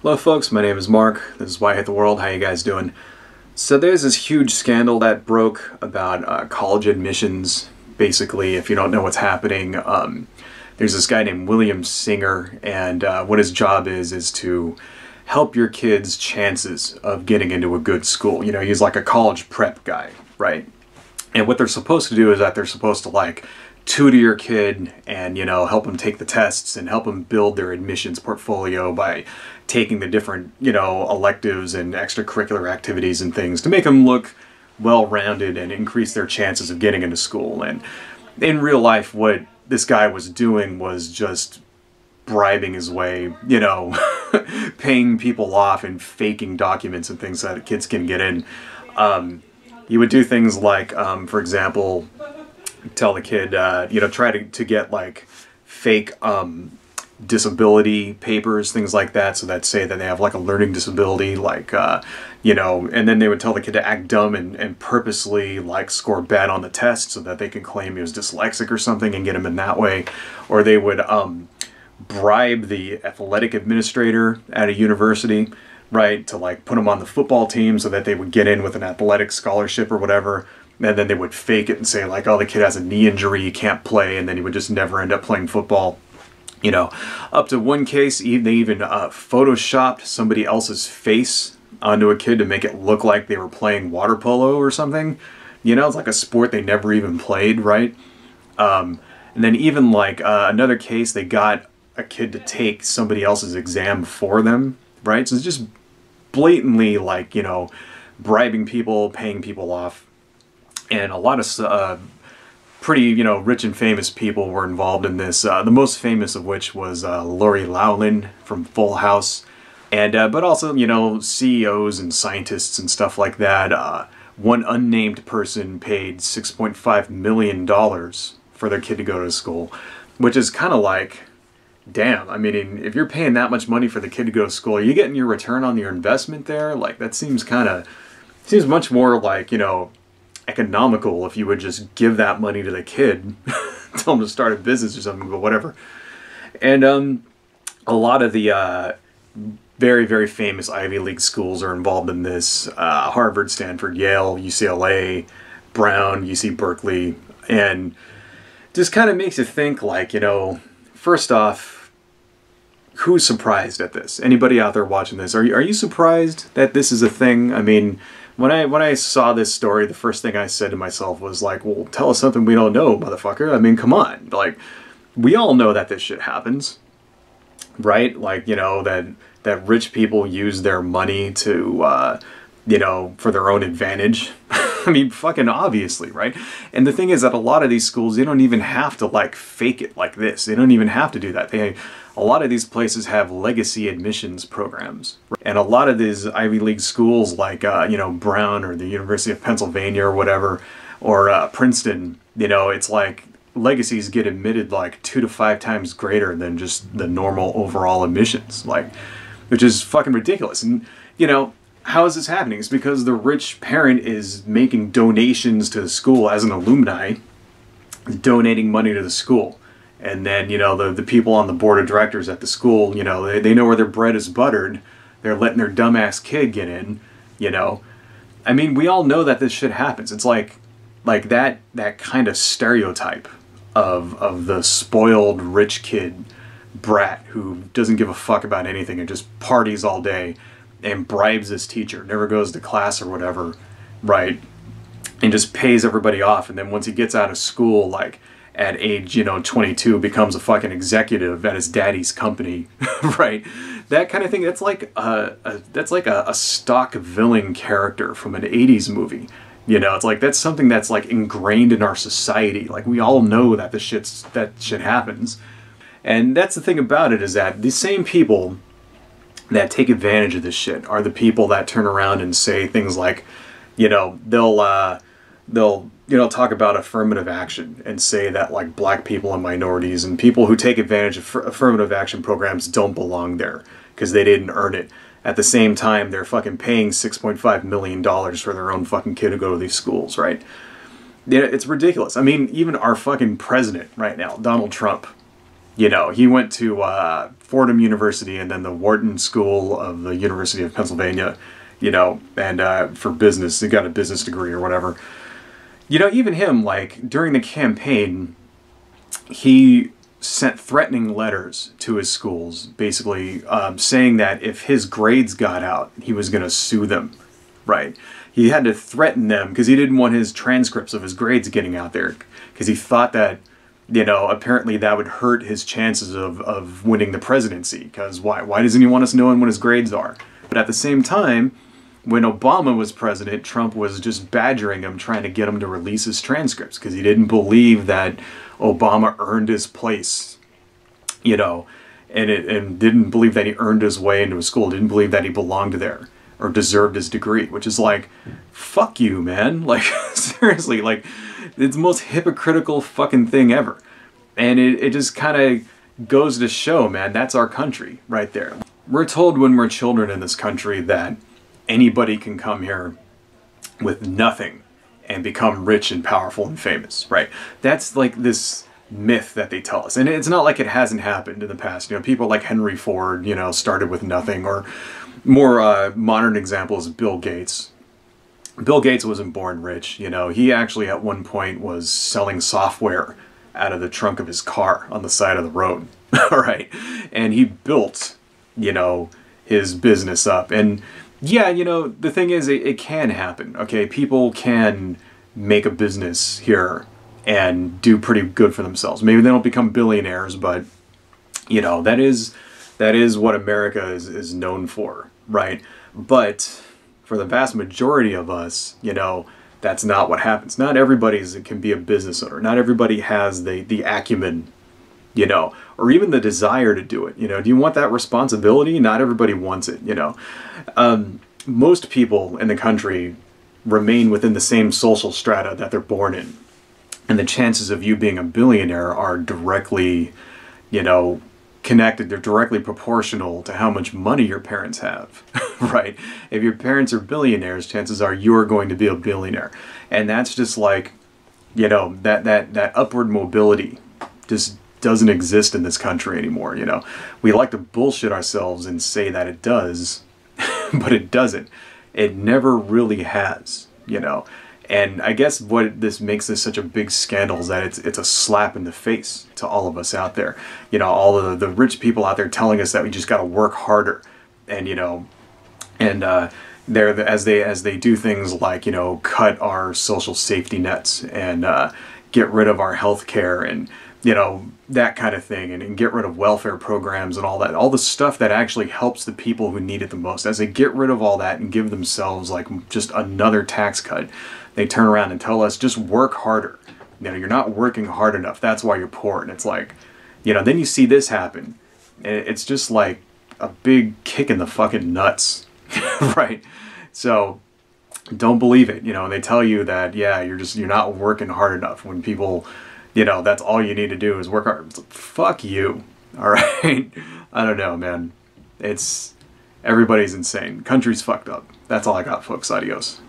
Hello folks, my name is Mark. This is Why I Hate the World. How you guys doing? So there's this huge scandal that broke about college admissions. Basically, if you don't know what's happening, there's this guy named William Singer, and what his job is to help your kids' chances of getting into a good school. You know, he's like a college prep guy, right? And what they're supposed to do is that they're supposed to like tutor your kid and, you know, help them take the tests and help them build their admissions portfolio by taking the different, you know, electives and extracurricular activities and things to make them look well-rounded and increase their chances of getting into school. And in real life, what this guy was doing was just bribing his way, you know, paying people off and faking documents and things so that kids can get in. He would do things like, for example, tell the kid, you know, try to get like fake disability papers, things like that, so that say that they have like a learning disability, like, you know, and then they would tell the kid to act dumb and purposely like score bad on the test so that they can claim he was dyslexic or something and get him in that way. Or they would bribe the athletic administrator at a university, right, to like put him on the football team so that they would get in with an athletic scholarship or whatever. And then they would fake it and say like, oh, the kid has a knee injury, he can't play, and then he would just never end up playing football. You know, up to one case, they even photoshopped somebody else's face onto a kid to make it look like they were playing water polo or something. You know, it's like a sport they never even played, right? And then even like another case, they got a kid to take somebody else's exam for them, right? So it's just blatantly like, you know, bribing people, paying people off. And a lot of pretty, you know, rich and famous people were involved in this. The most famous of which was Lori Loughlin from Full House. And but also, you know, CEOs and scientists and stuff like that. One unnamed person paid $6.5 million for their kid to go to school, which is kind of like, damn, I mean, if you're paying that much money for the kid to go to school, are you getting your return on your investment there? Like, that seems seems much more like, you know, economical if you would just give that money to the kid, tell them to start a business or something, but whatever. And a lot of the very, very famous Ivy League schools are involved in this. Harvard, Stanford, Yale, UCLA, Brown, UC Berkeley, and just kind of makes you think like, you know, first off, who's surprised at this? Anybody out there watching this? Are you surprised that this is a thing? I mean, when I saw this story, the first thing I said to myself was like, well, tell us something we don't know, motherfucker. I mean, come on. Like, we all know that this shit happens, right? Like, you know, that rich people use their money to, you know, for their own advantage. I mean, fucking obviously, right? And the thing is that a lot of these schools, they don't even have to like fake it like this. They don't even have to do that. A lot of these places have legacy admissions programs. And a lot of these Ivy League schools like, you know, Brown or the University of Pennsylvania or whatever, or Princeton, you know, it's like legacies get admitted like 2 to 5 times greater than just the normal overall admissions, like, which is fucking ridiculous. And, you know, how is this happening? It's because the rich parent is making donations to the school as an alumni, donating money to the school. And then, you know, the people on the board of directors at the school, you know, they know where their bread is buttered. They're letting their dumbass kid get in, you know. I mean, we all know that this shit happens. It's like that kind of stereotype of the spoiled rich kid brat who doesn't give a fuck about anything and just parties all day and bribes his teacher, never goes to class or whatever, right? And just pays everybody off. And then once he gets out of school, like, at age, you know, 22, becomes a fucking executive at his daddy's company, right? That kind of thing. That's like a stock villain character from an 80s movie. You know, it's like that's something that's like ingrained in our society. Like, we all know that that shit happens. And that's the thing about it, is that the same people that take advantage of this shit are the people that turn around and say things like, you know, they'll you know, talk about affirmative action and say that like black people and minorities and people who take advantage of affirmative action programs don't belong there because they didn't earn it. At the same time, they're fucking paying $6.5 million for their own fucking kid to go to these schools, right? Yeah, it's ridiculous. I mean, even our fucking president right now, Donald Trump, You know, he went to Fordham University and then the Wharton School of the University of Pennsylvania, you know, and for business, he got a business degree or whatever. You know, even him, like, during the campaign, he sent threatening letters to his schools, basically saying that if his grades got out, he was going to sue them, right? He had to threaten them because he didn't want his transcripts of his grades getting out there, because he thought that, you know, apparently that would hurt his chances of winning the presidency, because why doesn't he want us knowing what his grades are? But at the same time, when Obama was president, Trump was just badgering him, trying to get him to release his transcripts, because he didn't believe that Obama earned his place, you know, and didn't believe that he earned his way into a school, didn't believe that he belonged there or deserved his degree, which is like, fuck you, man. Like, seriously, like, it's the most hypocritical fucking thing ever. And it just kind of goes to show, man, that's our country right there. We're told when we're children in this country that anybody can come here with nothing and become rich and powerful and famous, right? That's like this myth that they tell us. And it's not like it hasn't happened in the past. You know, people like Henry Ford, you know, started with nothing, or more modern examples, Bill Gates. Bill Gates wasn't born rich, you know. He actually at one point was selling software out of the trunk of his car on the side of the road, all right? And he built, you know, his business up. And yeah, you know, the thing is, it can happen, okay? People can make a business here and do pretty good for themselves. Maybe they don't become billionaires, but, you know, that is what America is known for, right? But for the vast majority of us, you know, that's not what happens. Not everybody can be a business owner. Not everybody has the acumen, you know, or even the desire to do it. You know, do you want that responsibility? Not everybody wants it, you know. Most people in the country remain within the same social strata that they're born in. And the chances of you being a billionaire are directly, you know, connected. They're directly proportional to how much money your parents have, right? If your parents are billionaires, chances are you're going to be a billionaire. And that's just like, you know, that upward mobility just doesn't exist in this country anymore, you know. We like to bullshit ourselves and say that it does, but it doesn't. It never really has, you know. And I guess what this makes this such a big scandal is that it's a slap in the face to all of us out there. You know, all of the rich people out there telling us that we just got to work harder, and you know, and as they do things like, you know, cut our social safety nets and get rid of our health care and, you know, that kind of thing, and get rid of welfare programs and all that, all the stuff that actually helps the people who need it the most. As they get rid of all that and give themselves like just another tax cut, they turn around and tell us, just work harder. You know, you're not working hard enough. That's why you're poor. And it's like, you know, then you see this happen. And it's just like a big kick in the fucking nuts, right? So don't believe it. You know, and they tell you that, yeah, you're not working hard enough, when people, you know, that's all you need to do is work hard. It's like, fuck you. All right. I don't know, man. Everybody's insane. Country's fucked up. That's all I got, folks. Adios.